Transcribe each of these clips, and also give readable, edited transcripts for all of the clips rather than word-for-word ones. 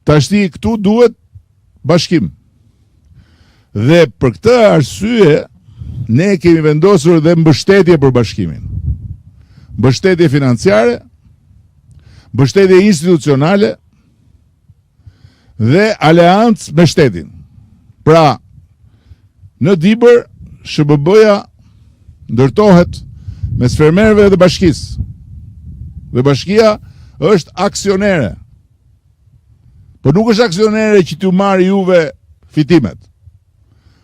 Tashti këtu duhet bashkim. Dhe për këtë arsye ne kemi vendosur dhe mbështetje për bashkimin. Mbështetje financiare, mbështetje institucionale dhe aleancë me shtetin. Pra, në Dibër, SBB-ja ndërtohet mes fermerëve dhe bashkisë. Dhe bashkia është aksionere. Po nuk është aksionere që t'ju marrë juve fitimet.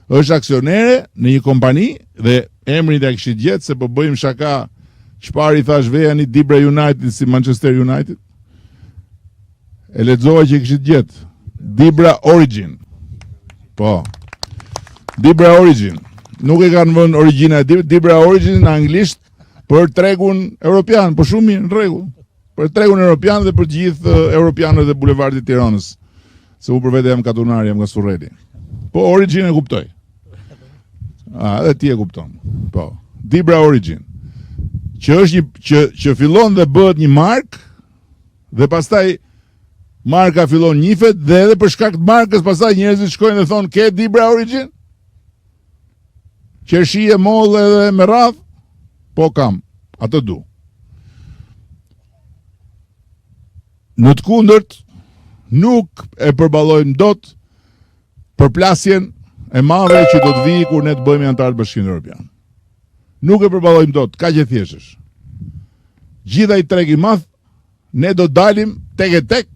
Është aksionere në një kompani dhe emrin e kishit gjetë se po bëjmë shaka çfarë i thash vejani Dibra United si Manchester United. E lexova që kishit gjetë Dibra Origin. Po. Dibra Origin. Nuk e kanë vënë origjina e Dibra Origin në anglisht për tregun europian, po shumë mirë, në rregull. Për tregun europian dhe për gjithë europianët e bulevardit Tiranës. Se u për vete jam katunari, jam nga Surreti. Po Origin e kuptoj. Edhe ti e kupton. Po. Dibra Origin. Që është që fillon dhe bëhet një mark dhe pastaj marka fillon njifet dhe edhe për shkak të markës pastaj njerëzit shkojnë dhe thonë ke Dibra Origin? Qershi e moll edhe me radh? Po kam, atë du. Në të kundërt, nuk e përballojmë dot përplasjen e madhe që do të vijë kur ne të bëhemi antar të Bashkimit Evropian. Nuk e përballojmë dot, kaq e thjeshtë. Gjithaj treg i madh, ne do dalim tek e tek,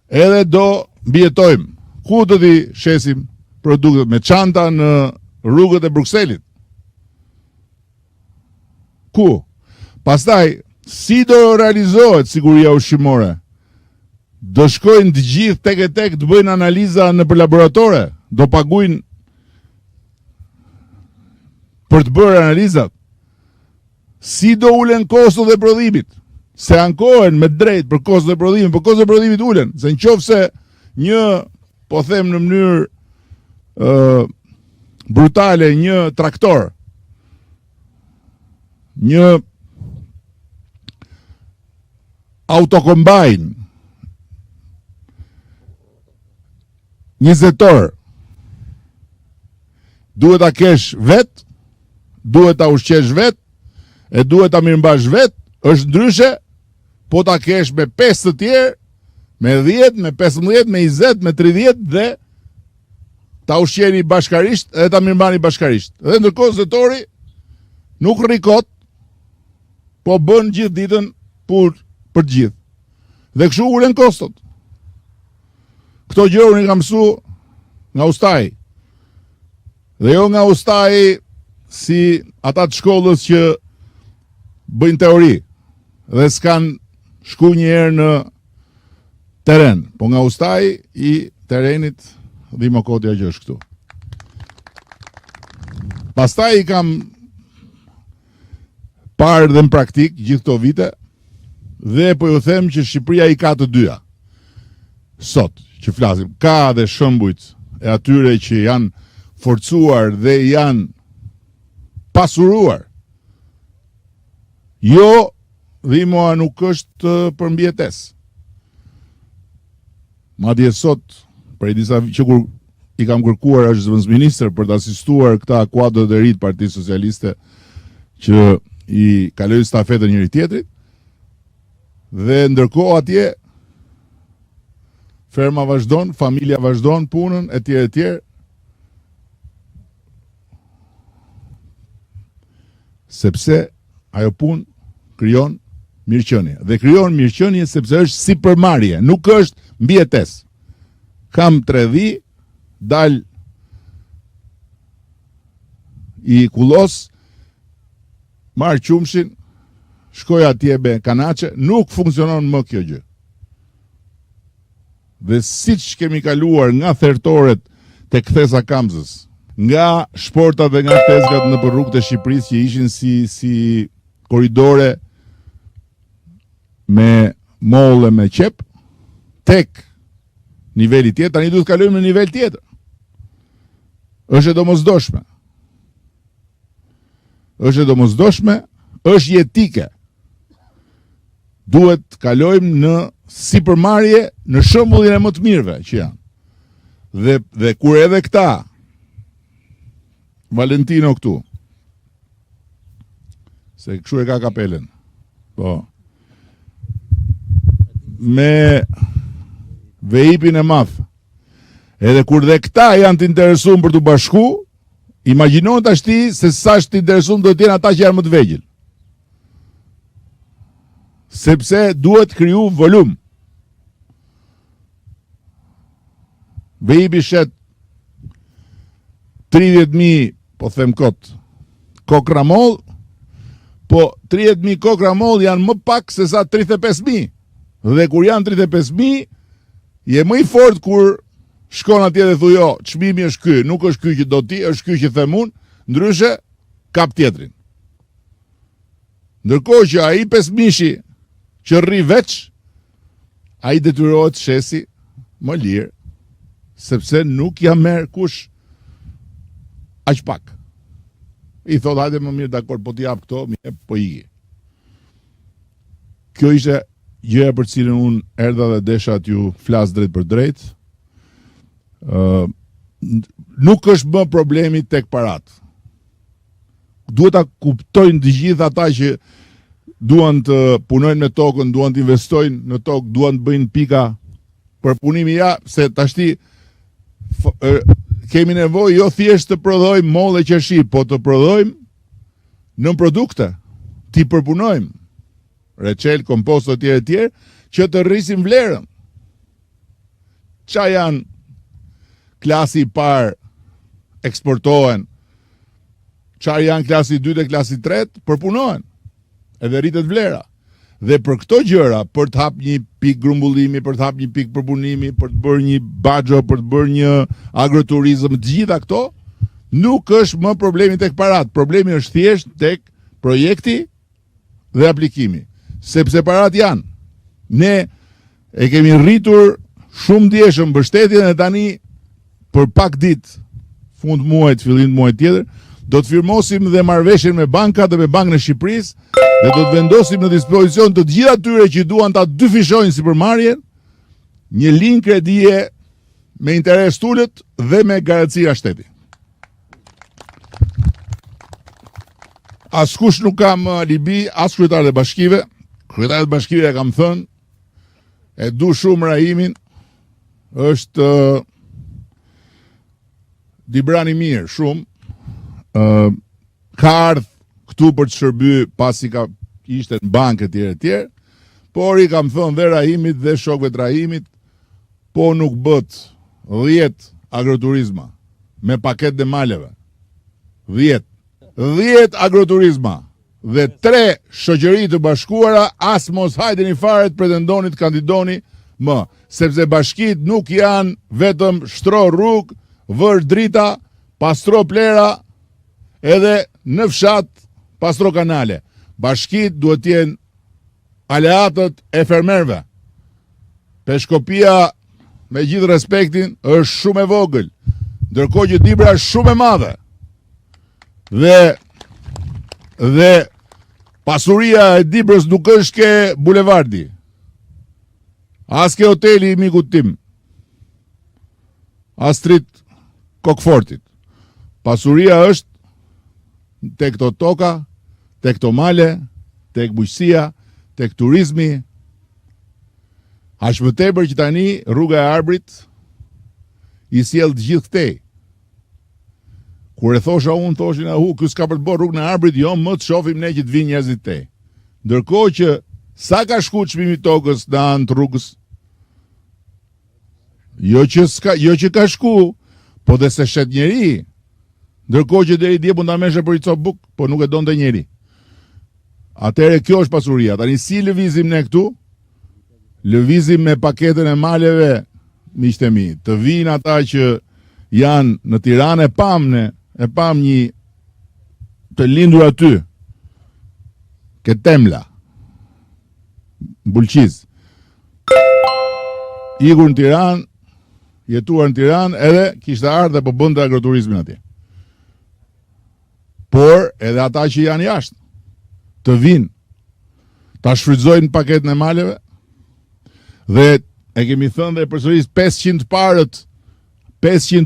edhe do mbijetojmë. Ku do t'i shesim produktet me çanta në rrugët e Brukselit? Ku? Pastaj, si do realizohet siguria ushqimore? Do shkojnë të gjithë tek e tek të bëjnë analiza në për laboratore? Do paguajnë për të bërë analizat? Si do ulen kostot e prodhimit? Se ankohen me drejt për kostot e prodhimit, për kostot e prodhimit ulen. Se në qoftë se një, po them në mënyrë brutale, një traktor, një autokombajn, një zetor, duhet ta kesh vet, duhet ta ushqesh vet, e duhet ta mirëmbash vet, është ndryshe po ta kesh me 5 të tjerë, me 10, me 15, me 20, me 30 dhe ta ushqeni bashkarisht edhe ta mirëmbani bashkarisht. Dhe ndërkohë zetori nuk rrikot, po bën gjithë ditën për gjithë. Dhe kështu ulen kostot. Këto gjë unë i kam mësu nga ustaj. Dhe jo nga ustaj si ata të shkollës që bëjnë teori dhe s'kan shku një herë në teren, po nga ustaj i terenit Dhimokotja që është këtu. Pastaj i kam parë dhe në praktik gjithë këto vite dhe po ju them që Shqipëria i ka të dyja. Sot që flasim, ka dhe shëmbujt e atyre që janë forcuar dhe janë pasuruar. Jo, Dhimoa nuk është për mbietes. Madje sot, prej disa që kur i kam kërkuar është zëvendësministër për të asistuar këta kuadrët e ri të Partisë Socialiste që i kalojnë stafetën njëri tjetrit, dhe ndërkohë atje ferma vazhdon, familja vazhdon punën e tjerë, sepse ajo punë krijon mirëqenie. Dhe krijon mirëqenie sepse është sipërmarrje, nuk është mbietes. Kam 3 dhi, dal i kullos, marr qumshin, shkoj atje me kanaçe, nuk funksionon më kjo gjë. Dhe siç kemi kaluar nga thertoret te kthesa Kamzës, nga shportat dhe nga tezgat në për rrugët e Shqipërisë që ishin si korridore me molle me qep, tek niveli tjetër, tani duhet kalojmë në nivel tjetër. Është e domosdoshme. Është e domosdoshme, është jetike. Duhet kalojmë në sipërmarrje në shembullin e më të mirëve që janë. Dhe kur edhe këta, Valentino këtu, se kështu e ka kapelen, po, me vejipin e madh, edhe kur dhe këta janë të interesuar për të bashku, imagjinohet ashti se sa është të interesuar do të jenë ata që janë më të vegjël. Sepse duhet kriju volum. Vejipi shet 30.000, po them kot, kokramol, po 30.000 kokramol janë më pak se sa 35.000. Dhe kur janë 35.000, je më i fort kur shkon atje dhe thuj, jo, çmimi është ky, nuk është ky që do ti, është ky që them unë, ndryshe kap tjetrin. Ndërkohë që ai 5.000-shi që rri veç, ai detyrohet shesi më lirë, sepse nuk ja merr kush aq pak. I thot, hajde më mirë, dakor, po t'i jap këto, mirë, po i. Kjo ishte gjëja për cilën unë erdha dhe desha t'ju flas drejt për drejt. Nuk është më problemi tek parat. Duhet ta kuptojnë të gjithë ata që duan të punojnë me tokën, duan të investojnë në tokë, duan të bëjnë pika për punimin ja, se tashti kemi nevojë jo thjesht të prodhojmë mollë e qershi, po të prodhojmë në produkte, t'i përpunojmë, recel, komposto etj, që të rrisim vlerën. Qa janë klasi i parë eksportohen, qa janë klasi 2 dhe klasi 3 përpunohen, edhe rritet vlera. Dhe për këto gjëra, për të hap një pik grumbullimi, për të hap një pik përpunimi, për të bërë një baxho, për të bërë një agroturizëm, të gjitha këto, nuk është më problemi tek parat. Problemi është thjesht tek projekti dhe aplikimi. Sepse parat janë. Ne e kemi rritur shumë ndjeshëm mbështetjen e tani për pak ditë, fund muajit, fillim muajit tjetër, do të firmosim dhe marrëveshjen me bankat dhe me Bankën e Shqipërisë dhe do të vendosim në dispozicion të gjitha atyre që duan ta dyfishojnë sipërmarrjen një linjë kredie me interes të ulët dhe me garancia shteti. Askush nuk kam alibi, as kryetarët e bashkive. Kryetarët e bashkive e kam thënë, e du shumë Rahimin, është Dibrani mirë, shumë. Ka ardhë këtu për të shërby pasi ka ishte në bankë etj, por i kam thënë dhe Rahimit dhe shokëve të Rahimit, po nuk bët 10 agroturizma me paket dhe maleve. 10 agroturizma dhe 3 shoqëri të bashkuara, as mos hajdeni fare të pretendoni të kandidoni më, sepse bashkit nuk janë vetëm shtro rrugë, vër drita, pastro plera, edhe në fshat pastro kanale. Bashkit duhet jenë aleatët e fermerve. Peshkopia, me gjithë respektin, është shumë e vogël, ndërkohë që Dibra është shumë e madhe. Dhe pasuria e Dibrës nuk është ke bulevardi, as ke hoteli i mikut tim, as street Kokfortit. Pasuria është tek këto toka, tek këto male, tek bujqësia, tek turizmi. Aq më tepër që tani rruga e Arbrit i sjell të gjithë këtej. Kur e thosha unë, thoshin ky s'ka për të bërë rrugën e Arbrit, jo më të shohim ne që të vinë njerëzit këtej. Ndërkohë që sa ka shku çmimi i tokës në anë të rrugës? Jo që ka shku, po dhe se shet njeri. Ndërkohë që deri dje mund ta meshe për i copë buk, po nuk e donte njeri. Atëre kjo është pasuria. Tani si lëvizim ne këtu? Lëvizim me paketën e maleve, miqtë mi. Të vinë ata që janë në Tiranë, e pam një të lindur aty. Ke Temla. Bulqiz. Ikur në Tiranë, jetuar në Tiranë, edhe kishte ardhur dhe po bënte agroturizmin atje. Por edhe ata që janë jashtë, të vinë, ta shfrytëzojnë paketën e maleve, Dhe e kemi thënë dhe përsëris 500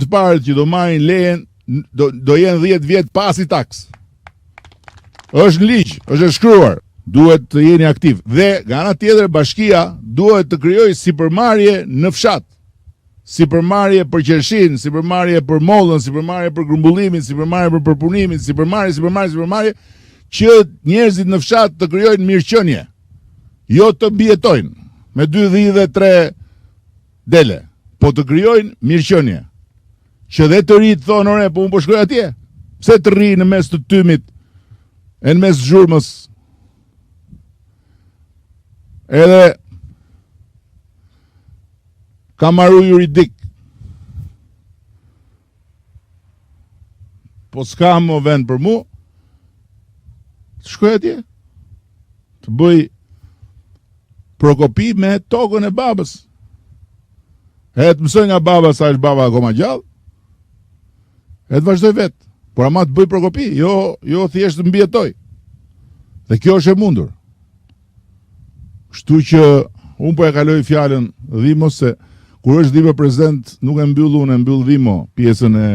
parët që do marrin lejen do jenë 10 vjet pasi taks. Është në ligj, është e shkruar. Duhet të jeni aktiv. Dhe nga ana tjetër bashkia duhet të krijojë sipërmarrje në fshat. Sipërmarrje për qershin, sipërmarrje për mollën, sipërmarrje për grumbullimin, sipërmarrje për përpunimin, sipërmarrje që njerëzit në fshat të krijojnë mirëqenie. Jo të mbijetojnë me 2 dhë dhe 3 dele, po të krijojnë mirëqenie. Që dhe të rit thonë, ore, po unë po shkoj atje. Pse të rri në mes të tymit, e në mes zhurmës? Edhe ka marru juridik. Po s'ka më vend për mu, të shkoj atje. Të bëj prokopi me tokën e babës. E të mësoj nga baba sa është baba akoma gjallë, e të vazhdoj vetë. Por ama të bëj prokopi, jo thjesht të mbijetoj. Dhe kjo është e mundur. Kështu që unë po e kaloj fjalën Dhimo se kur është Dhimo prezent nuk e mbyll unë, e mbyll Dhimo pjesën e